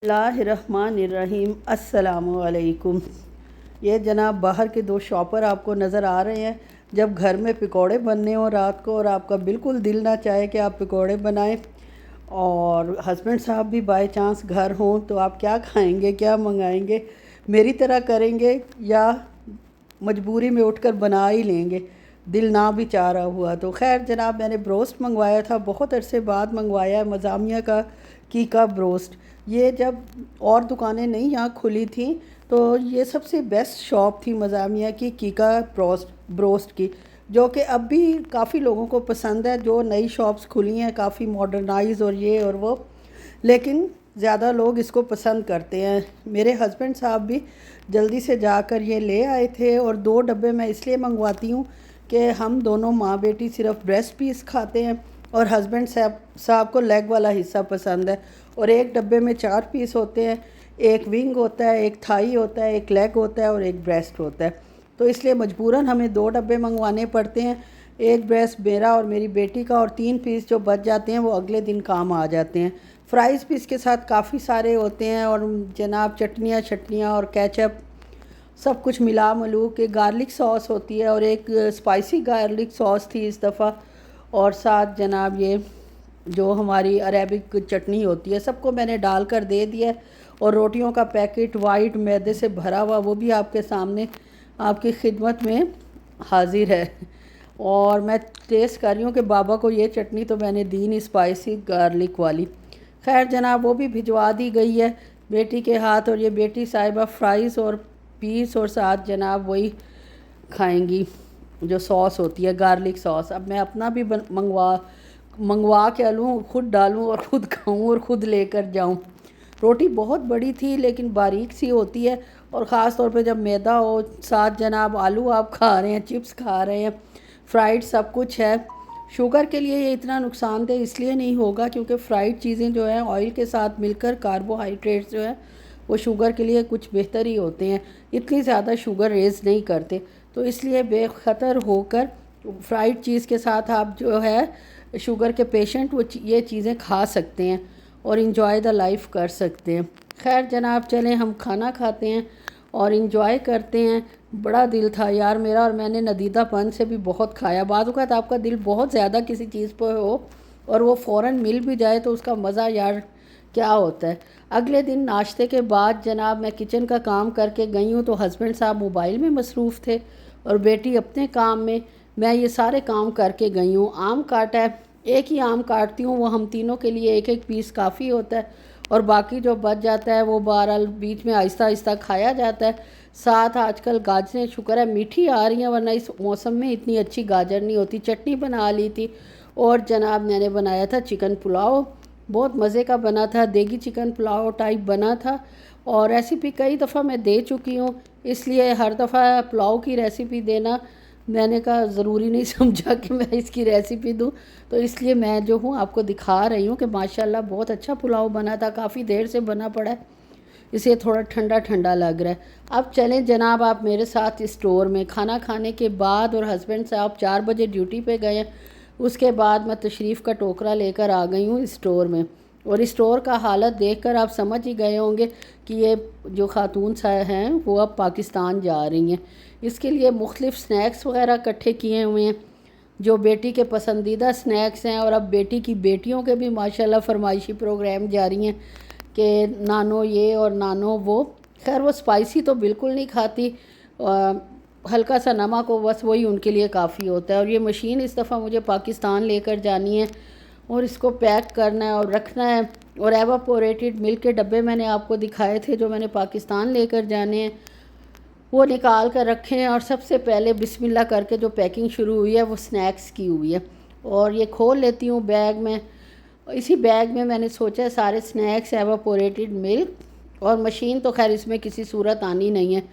बिस्मिल्लाहिर्रहमानिर्रहीम अस्सलामुअलैकुम। ये जनाब बाहर के दो शॉपर आपको नज़र आ रहे हैं। जब घर में पकौड़े बनने हो रात को और आपका बिल्कुल दिल ना चाहे कि आप पकौड़े बनाएं और हस्बैंड साहब भी बाय चांस घर हों, तो आप क्या खाएंगे, क्या मंगाएंगे? मेरी तरह करेंगे या मजबूरी में उठकर बना ही लेंगे, दिल ना भी चाह रहा हुआ तो? खैर जनाब, मैंने ब्रोस्ट मंगवाया था, बहुत अरसे बाद मंगवाया है, मज़ामिया का कीका ब्रोस्ट। ये जब और दुकानें नहीं यहाँ खुली थी तो ये सबसे बेस्ट शॉप थी मज़ामिया की कीका ब्रोस्ट की, जो कि अब भी काफ़ी लोगों को पसंद है। जो नई शॉप्स खुली हैं काफ़ी मॉडर्नाइज और ये और वो, लेकिन ज़्यादा लोग इसको पसंद करते हैं। मेरे हस्बैंड साहब भी जल्दी से जाकर ये ले आए थे, और 2 डब्बे मैं इसलिए मंगवाती हूँ कि हम दोनों माँ बेटी सिर्फ ब्रेस्ट पीस खाते हैं और हस्बैंड साहब को लेग वाला हिस्सा पसंद है। और एक डब्बे में 4 पीस होते हैं, एक विंग होता है, एक थाई होता है, एक लेग होता है और एक ब्रेस्ट होता है। तो इसलिए मजबूरन हमें 2 डब्बे मंगवाने पड़ते हैं, एक ब्रेस्ट मेरा और मेरी बेटी का, और 3 पीस जो बच जाते हैं वो अगले दिन काम आ जाते हैं। फ्राइज़ भी इसके साथ काफ़ी सारे होते हैं, और जनाब चटनियाँ और केचप सब कुछ मिला मलू के। गार्लिक सॉस होती है और एक स्पाइसी गार्लिक सॉस थी इस दफ़ा, और साथ जनाब ये जो हमारी अरेबिक चटनी होती है, सबको मैंने डाल कर दे दिया। और रोटियों का पैकेट वाइट मैदे से भरा हुआ, वो भी आपके सामने आपकी खिदमत में हाजिर है। और मैं टेस्ट कर रही हूँ कि बाबा को ये चटनी तो मैंने दी नहीं, स्पाइसी गार्लिक वाली। खैर जनाब, वो भी भिजवा दी गई है बेटी के हाथ, और ये बेटी साहिबा फ्राइज़ और पीस और साथ जनाब वही खाएंगी जो सॉस होती है, गार्लिक सॉस। अब मैं अपना भी मंगवा के लूँ, खुद डालूँ और ख़ुद खाऊँ और ख़ुद लेकर जाऊँ। रोटी बहुत बड़ी थी लेकिन बारीक सी होती है, और ख़ास तौर पे जब मैदा हो, साथ जनाब आलू आप खा रहे हैं, चिप्स खा रहे हैं, फ्राइड सब कुछ है। शुगर के लिए ये इतना नुकसानदेह इसलिए नहीं होगा क्योंकि फ़्राइड चीज़ें जो हैं ऑयल के साथ मिलकर कार्बोहाइड्रेट्स जो है वो शुगर के लिए कुछ बेहतर ही होते हैं, इतनी ज़्यादा शुगर रेज़ नहीं करते। तो इसलिए बेखतर होकर फ्राइड चीज़ के साथ आप जो है शुगर के पेशेंट वो ये चीज़ें खा सकते हैं और इन्जॉय द लाइफ कर सकते हैं। खैर जनाब, चलें हम खाना खाते हैं और इन्जॉय करते हैं। बड़ा दिल था यार मेरा, और मैंने नदीदापन से भी बहुत खाया। बाद वक़्त आपका दिल बहुत ज़्यादा किसी चीज़ पर हो और वो फ़ौरन मिल भी जाए तो उसका मज़ा यार क्या होता है। अगले दिन नाश्ते के बाद जनाब मैं किचन का काम करके गई हूँ, तो हस्बैंड साहब मोबाइल में मसरूफ़ थे और बेटी अपने काम में। मैं ये सारे काम करके गई हूँ। आम काटा है, एक ही आम काटती हूँ, वो हम तीनों के लिए एक एक पीस काफ़ी होता है, और बाकी जो बच जाता है वो बहरहाल बीच में आहिस्ता आहिस्ता खाया जाता है। साथ आजकल गाजरें शुक्र है मीठी आ रही हैं, वरना इस मौसम में इतनी अच्छी गाजर नहीं होती। चटनी बना ली थी, और जनाब मैंने बनाया था चिकन पुलाव, बहुत मज़े का बना था, देगी चिकन पुलाव टाइप बना था। और रेसिपी कई दफ़ा मैं दे चुकी हूँ, इसलिए हर दफ़ा पुलाव की रेसिपी देना मैंने कहा ज़रूरी नहीं समझा कि मैं इसकी रेसिपी दूँ, तो इसलिए मैं जो हूँ आपको दिखा रही हूँ कि माशाल्लाह बहुत अच्छा पुलाव बना था। काफ़ी देर से बना पड़ा है, इसे थोड़ा ठंडा ठंडा लग रहा है। अब चलें जनाब आप मेरे साथ स्टोर में। खाना खाने के बाद और हस्बैंड साहब 4 बजे ड्यूटी पे गए, उसके बाद मैं तशरीफ़ का टोकरा लेकर आ गई हूँ स्टोर में। और स्टोर का हालत देखकर आप समझ ही गए होंगे कि ये जो खातून हैं वो अब पाकिस्तान जा रही हैं। इसके लिए मुख्तलिफ़ स्नैक्स वगैरह इकट्ठे किए हुए हैं जो बेटी के पसंदीदा स्नैक्स हैं, और अब बेटी की बेटियों के भी माशाल्लाह फरमाइशी प्रोग्राम जारी हैं कि नानो ये और नानो वो। खैर वो स्पाइसी तो बिल्कुल नहीं खाती, हल्का सा नमक हो बस, वही उनके लिए काफ़ी होता है। और ये मशीन इस दफ़ा मुझे पाकिस्तान लेकर जानी है और इसको पैक करना है और रखना है। और एवापोरेटेड मिल्क के डब्बे मैंने आपको दिखाए थे जो मैंने पाकिस्तान लेकर जाने हैं, वो निकाल कर रखे हैं। और सबसे पहले बिस्मिल्लाह करके जो पैकिंग शुरू हुई है वो स्नैक्स की हुई है, और ये खोल लेती हूँ बैग में। इसी बैग में मैंने सोचा है सारे स्नैक्स, एवापोरेटेड मिल्क, और मशीन तो खैर इसमें किसी सूरत आनी नहीं है।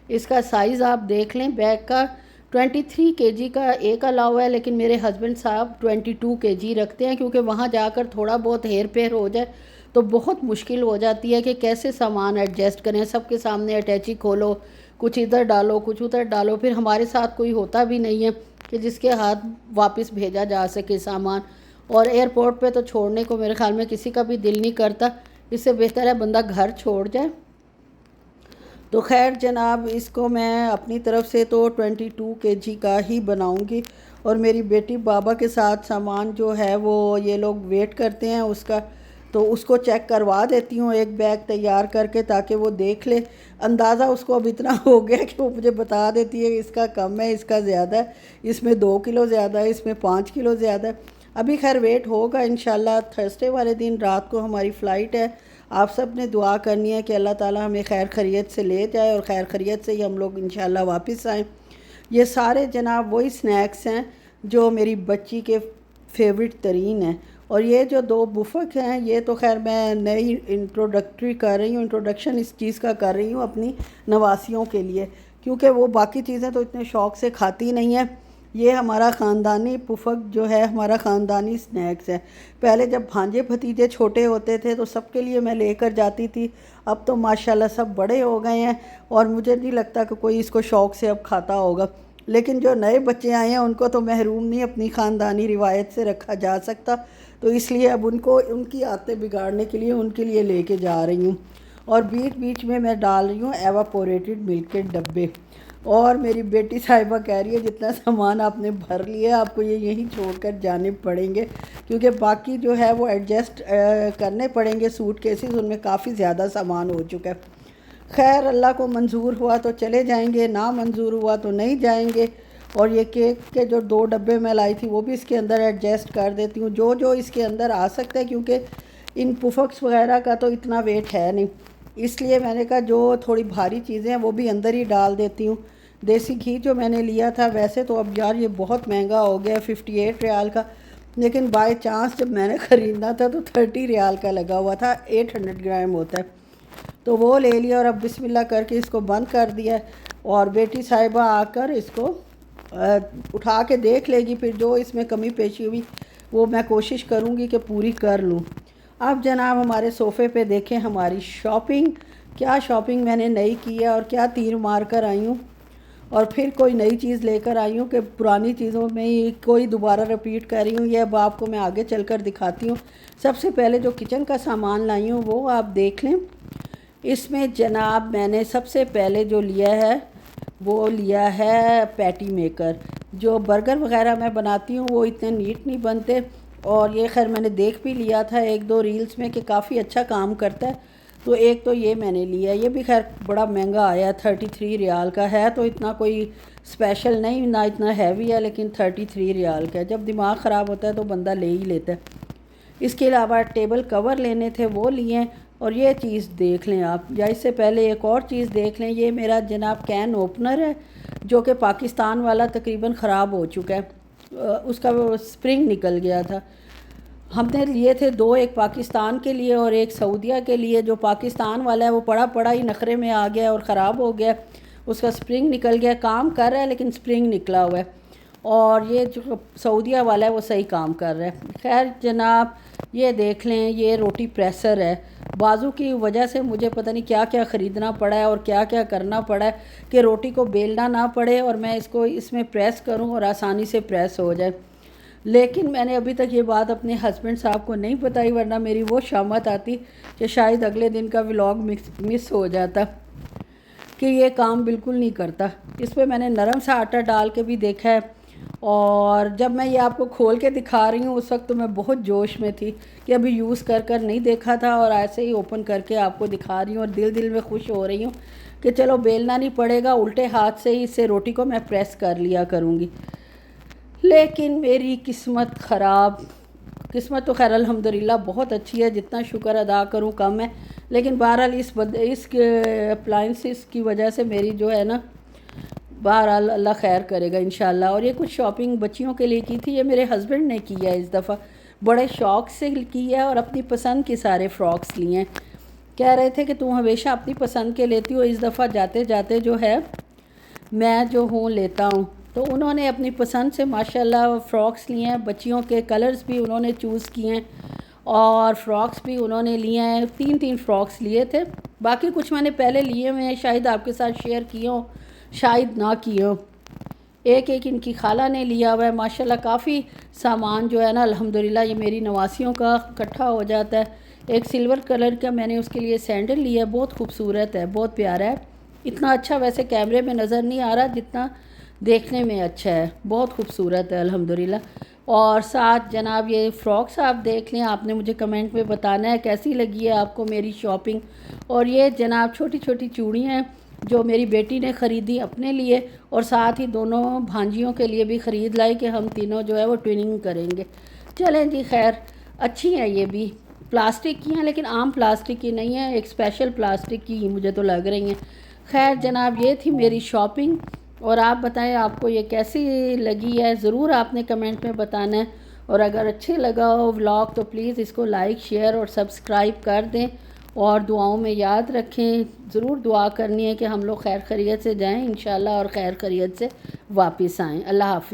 इसका साइज़ आप देख लें बैग का, 23 केजी का एक अलावा है, लेकिन मेरे हस्बैंड साहब 22 केजी रखते हैं, क्योंकि वहाँ जाकर थोड़ा बहुत हेर फेर हो जाए तो बहुत मुश्किल हो जाती है कि कैसे सामान एडजस्ट करें। सबके सामने अटैची खोलो, कुछ इधर डालो कुछ उधर डालो, फिर हमारे साथ कोई होता भी नहीं है कि जिसके हाथ वापस भेजा जा सके सामान। और एयरपोर्ट पे तो छोड़ने को मेरे ख्याल में किसी का भी दिल नहीं करता, इससे बेहतर है बंदा घर छोड़ जाए। तो खैर जनाब, इसको मैं अपनी तरफ से तो 22 kg का ही बनाऊंगी, और मेरी बेटी बाबा के साथ सामान जो है वो ये लोग वेट करते हैं उसका, तो उसको चेक करवा देती हूँ एक बैग तैयार करके, ताकि वो देख ले। अंदाज़ा उसको अब इतना हो गया कि वो मुझे बता देती है इसका कम है, इसका ज़्यादा है, इसमें 2 किलो ज़्यादा है, इसमें 5 किलो ज़्यादा है। अभी खैर वेट होगा इंशाल्लाह। थर्सडे वाले दिन रात को हमारी फ़्लाइट है। आप सब ने दुआ करनी है कि अल्लाह ताला हमें खैर खैरियत से ले जाए और खैर खैरियत से ही हम लोग इंशाल्लाह वापस आएँ। ये सारे जनाब वही स्नैक्स हैं जो मेरी बच्ची के फेवरेट तरीन हैं। और ये जो 2 बुफक हैं, ये तो खैर मैं नई इंट्रोडक्टरी कर रही हूँ, इंट्रोडक्शन इस चीज़ का कर रही हूँ अपनी नवासियों के लिए, क्योंकि वो बाकी चीज़ें तो इतने शौक़ से खाती नहीं है। ये हमारा ख़ानदानी पुफक जो है, हमारा ख़ानदानी स्नैक्स है। पहले जब भांजे भतीजे छोटे होते थे तो सबके लिए मैं लेकर जाती थी। अब तो माशाल्लाह सब बड़े हो गए हैं और मुझे नहीं लगता कि कोई इसको शौक़ से अब खाता होगा। लेकिन जो नए बच्चे आए हैं उनको तो महरूम नहीं अपनी ख़ानदानी रिवायत से रखा जा सकता, तो इसलिए अब उनको उनकी आदतें बिगाड़ने के लिए उनके लिए लेके जा रही हूँ। और बीच बीच में मैं डाल रही हूँ एवापोरेटेड मिल्क के डब्बे। और मेरी बेटी साहिबा कह रही है जितना सामान आपने भर लिया आपको ये यहीं छोड़कर जाने पड़ेंगे, क्योंकि बाकी जो है वो एडजस्ट करने पड़ेंगे। सूट केसेस उनमें काफ़ी ज़्यादा सामान हो चुका है। खैर अल्लाह को मंजूर हुआ तो चले जाएंगे, ना मंजूर हुआ तो नहीं जाएंगे। और ये केक के जो 2 डब्बे मैं लाई थी वो भी इसके अंदर एडजस्ट कर देती हूँ, जो जो इसके अंदर आ सकता है, क्योंकि इन पुफक्स वगैरह का तो इतना वेट है नहीं। इसलिए मैंने कहा जो थोड़ी भारी चीज़ें हैं वो भी अंदर ही डाल देती हूँ। देसी घी जो मैंने लिया था, वैसे तो अब यार ये बहुत महंगा हो गया 58 रियाल का, लेकिन बाय चांस जब मैंने ख़रीदना था तो 30 रियाल का लगा हुआ था। 800 ग्राम होता है, तो वो ले लिया और अब बिस्मिल्लाह करके इसको बंद कर दिया। और बेटी साहिबा आकर इसको उठा के देख लेगी, फिर जो इसमें कमी पेशी हुई वो मैं कोशिश करूँगी कि पूरी कर लूँ। अब जनाब हमारे सोफ़े पे देखें हमारी शॉपिंग, क्या शॉपिंग मैंने नई की है और क्या तीर मार कर आई हूँ, और फिर कोई नई चीज़ लेकर आई हूँ कि पुरानी चीज़ों में ही कोई दोबारा रिपीट कर रही हूँ। ये अब आपको मैं आगे चलकर दिखाती हूँ। सबसे पहले जो किचन का सामान लाई हूँ वो आप देख लें। इसमें जनाब मैंने सबसे पहले जो लिया है वो लिया है पैटी मेकर। जो बर्गर वगैरह मैं बनाती हूँ वो इतने नीट नहीं बनते, और ये खैर मैंने देख भी लिया था 1-2 रील्स में कि काफ़ी अच्छा काम करता है, तो एक तो ये मैंने लिया। ये भी खैर बड़ा महंगा आया, 33 रियाल का है, तो इतना कोई स्पेशल नहीं, ना इतना हैवी है, लेकिन 33 रियाल का है। जब दिमाग ख़राब होता है तो बंदा ले ही लेता है। इसके अलावा टेबल कवर लेने थे वो लिए। और ये चीज़ देख लें आप, या इससे पहले एक और चीज़ देख लें। ये मेरा जनाब कैन ओपनर है जो कि पाकिस्तान वाला तकरीबन ख़राब हो चुका है, उसका वो स्प्रिंग निकल गया था। हमने लिए थे 2, एक पाकिस्तान के लिए और एक सऊदीया के लिए। जो पाकिस्तान वाला है वो पड़ा पड़ा ही नखरे में आ गया और ख़राब हो गया, उसका स्प्रिंग निकल गया। काम कर रहा है लेकिन स्प्रिंग निकला हुआ है, और ये जो सऊदीया वाला है वो सही काम कर रहा है। खैर जनाब ये देख लें, ये रोटी प्रेसर है। बाजू की वजह से मुझे पता नहीं क्या क्या ख़रीदना पड़ा है और क्या क्या करना पड़ा है कि रोटी को बेलना ना पड़े और मैं इसको इसमें प्रेस करूं और आसानी से प्रेस हो जाए। लेकिन मैंने अभी तक ये बात अपने हस्बैंड साहब को नहीं बताई, वरना मेरी वो शामत आती कि शायद अगले दिन का व्लॉग मिस हो जाता कि ये काम बिल्कुल नहीं करता। इस पर मैंने नरम सा आटा डाल के भी देखा है, और जब मैं ये आपको खोल के दिखा रही हूँ उस वक्त तो मैं बहुत जोश में थी कि अभी यूज़ कर नहीं देखा था, और ऐसे ही ओपन करके आपको दिखा रही हूँ और दिल दिल में खुश हो रही हूँ कि चलो बेलना नहीं पड़ेगा, उल्टे हाथ से ही इससे रोटी को मैं प्रेस कर लिया करूँगी। लेकिन मेरी किस्मत ख़राब। किस्मत तो खैर अल्हम्दुलिल्लाह बहुत अच्छी है, जितना शुक्र अदा करूँ कम है, लेकिन बहरहाल इस अप्लाइंसेस की वजह से मेरी जो है ना, बहरहाल अल्लाह खैर करेगा इंशाल्लाह। और ये कुछ शॉपिंग बच्चियों के लिए की थी, ये मेरे हस्बैंड ने की है इस दफ़ा, बड़े शौक़ से की है, और अपनी पसंद के सारे फ़्रॉक्स लिए हैं। कह रहे थे कि तुम हमेशा अपनी पसंद के लेती हो, इस दफ़ा जाते जाते जो है मैं जो हूँ लेता हूँ। तो उन्होंने अपनी पसंद से माशाल्लाह फ़्रॉक्स लिए हैं। बच्चियों के कलर्स भी उन्होंने चूज़ किए हैं और फ़्रॉक्स भी उन्होंने लिए हैं। 3-3 फ़्रॉक्स लिए थे, बाकी कुछ मैंने पहले लिए हुए हैं, शायद आपके साथ शेयर किए हों, शायद ना किए हो। एक एक इनकी खाला ने लिया हुआ है। माशाल्लाह काफ़ी सामान जो है ना अल्हम्दुलिल्लाह ये मेरी नवासियों का इकट्ठा हो जाता है। एक सिल्वर कलर का मैंने उसके लिए सैंडल लिया, बहुत खूबसूरत है, बहुत प्यारा है। इतना अच्छा वैसे कैमरे में नज़र नहीं आ रहा जितना देखने में अच्छा है, बहुत खूबसूरत है अल्हम्दुलिल्लाह। और साथ जनाब ये फ़्रॉक्स आप देख लें, आपने मुझे कमेंट में बताना है कैसी लगी है आपको मेरी शॉपिंग। और ये जनाब छोटी छोटी चूड़ियाँ हैं जो मेरी बेटी ने ख़रीदी अपने लिए, और साथ ही दोनों भांजियों के लिए भी ख़रीद लाई कि हम तीनों जो है वो ट्विनिंग करेंगे। चलें जी, खैर अच्छी हैं ये भी, प्लास्टिक की हैं लेकिन आम प्लास्टिक की नहीं है, एक स्पेशल प्लास्टिक की मुझे तो लग रही हैं। खैर जनाब ये थी मेरी शॉपिंग, और आप बताएं आपको ये कैसी लगी है, ज़रूर आपने कमेंट में बताना है। और अगर अच्छे लगा हो व्लॉग तो प्लीज़ इसको लाइक शेयर और सब्सक्राइब कर दें, और दुआओं में याद रखें, ज़रूर दुआ करनी है कि हम लोग खैर खैरियत से जाएं इंशाल्लाह और खैर खैरियत से वापस आएँ। अल्लाह हाफ़िज़।